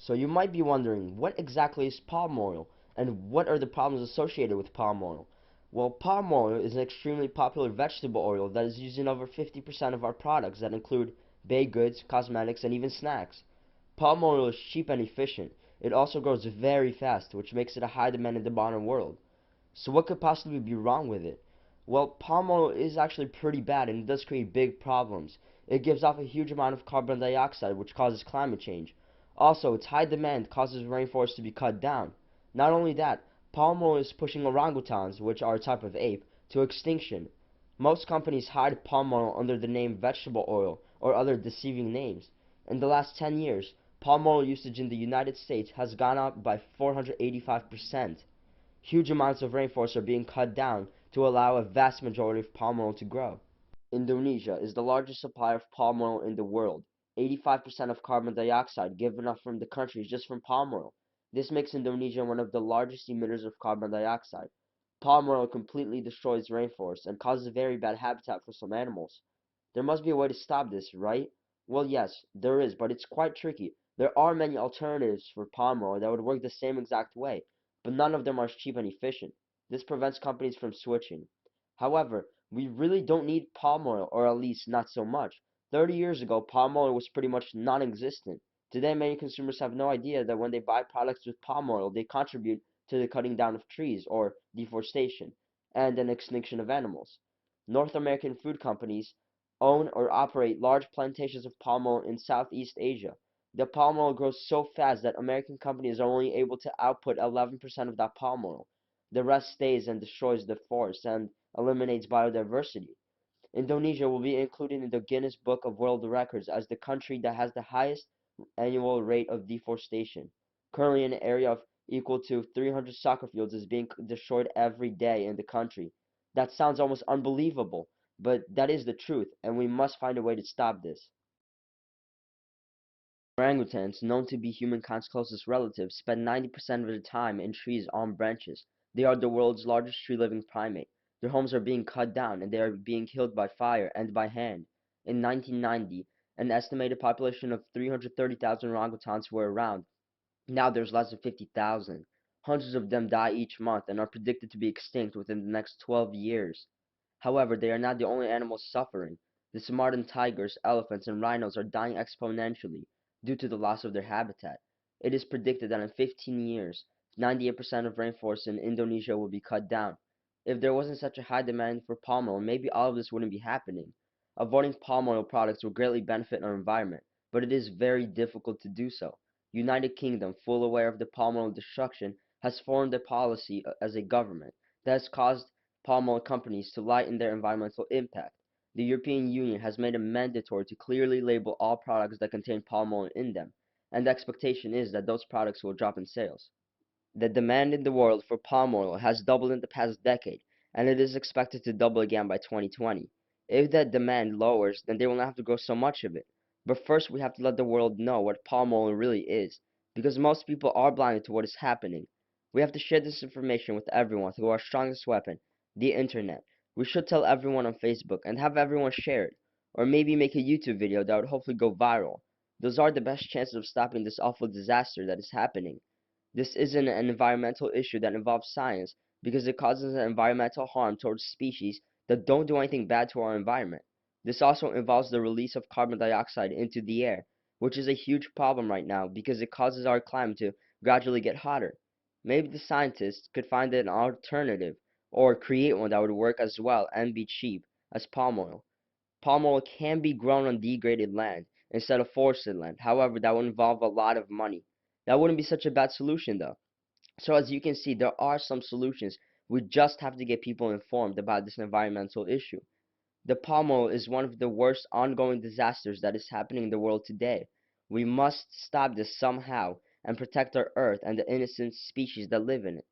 So you might be wondering, what exactly is palm oil, and what are the problems associated with palm oil? Well, palm oil is an extremely popular vegetable oil that is used in over 50% of our products that include baked goods, cosmetics, and even snacks. Palm oil is cheap and efficient. It also grows very fast, which makes it a high demand in the modern world. So what could possibly be wrong with it? Well, palm oil is actually pretty bad and it does create big problems. It gives off a huge amount of carbon dioxide, which causes climate change. Also, its high demand causes rainforests to be cut down. Not only that, palm oil is pushing orangutans, which are a type of ape, to extinction. Most companies hide palm oil under the name vegetable oil or other deceiving names. In the last 10 years, palm oil usage in the United States has gone up by 485%. Huge amounts of rainforests are being cut down to allow a vast majority of palm oil to grow. Indonesia is the largest supplier of palm oil in the world. 85% of carbon dioxide given off from the country is just from palm oil. This makes Indonesia one of the largest emitters of carbon dioxide. Palm oil completely destroys rainforests and causes very bad habitat for some animals. There must be a way to stop this, right? Well, yes, there is, but it's quite tricky. There are many alternatives for palm oil that would work the same exact way, but none of them are cheap and efficient. This prevents companies from switching. However, we really don't need palm oil, or at least not so much. 30 years ago, palm oil was pretty much non-existent. Today, many consumers have no idea that when they buy products with palm oil, they contribute to the cutting down of trees, or deforestation, and an extinction of animals. North American food companies own or operate large plantations of palm oil in Southeast Asia. The palm oil grows so fast that American companies are only able to output 11% of that palm oil. The rest stays and destroys the forest and eliminates biodiversity. Indonesia will be included in the Guinness Book of World Records as the country that has the highest annual rate of deforestation. Currently, an area of equal to 300 soccer fields is being destroyed every day in the country. That sounds almost unbelievable, but that is the truth, and we must find a way to stop this. Orangutans, known to be humankind's closest relatives, spend 90% of their time in trees on branches. They are the world's largest tree-living primate. Their homes are being cut down and they are being killed by fire and by hand. In 1990, an estimated population of 330,000 orangutans were around. Now there's less than 50,000. Hundreds of them die each month and are predicted to be extinct within the next 12 years. However, they are not the only animals suffering. The Sumatran tigers, elephants, and rhinos are dying exponentially due to the loss of their habitat. It is predicted that in 15 years, 98% of rainforests in Indonesia will be cut down. If there wasn't such a high demand for palm oil, maybe all of this wouldn't be happening. Avoiding palm oil products will greatly benefit our environment, but it is very difficult to do so. United Kingdom, full aware of the palm oil destruction, has formed a policy as a government that has caused palm oil companies to lighten their environmental impact. The European Union has made it mandatory to clearly label all products that contain palm oil in them, and the expectation is that those products will drop in sales. The demand in the world for palm oil has doubled in the past decade, and it is expected to double again by 2020. If that demand lowers, then they will not have to grow so much of it. But first, we have to let the world know what palm oil really is, because most people are blinded to what is happening. We have to share this information with everyone through our strongest weapon, the internet. We should tell everyone on Facebook and have everyone share it, or maybe make a YouTube video that would hopefully go viral. Those are the best chances of stopping this awful disaster that is happening. This isn't an environmental issue that involves science because it causes environmental harm towards species that don't do anything bad to our environment. This also involves the release of carbon dioxide into the air, which is a huge problem right now because it causes our climate to gradually get hotter. Maybe the scientists could find an alternative or create one that would work as well and be cheap as palm oil. Palm oil can be grown on degraded land instead of forested land. However, that would involve a lot of money. That wouldn't be such a bad solution though. So as you can see, there are some solutions. We just have to get people informed about this environmental issue. The palm oil is one of the worst ongoing disasters that is happening in the world today. We must stop this somehow and protect our earth and the innocent species that live in it.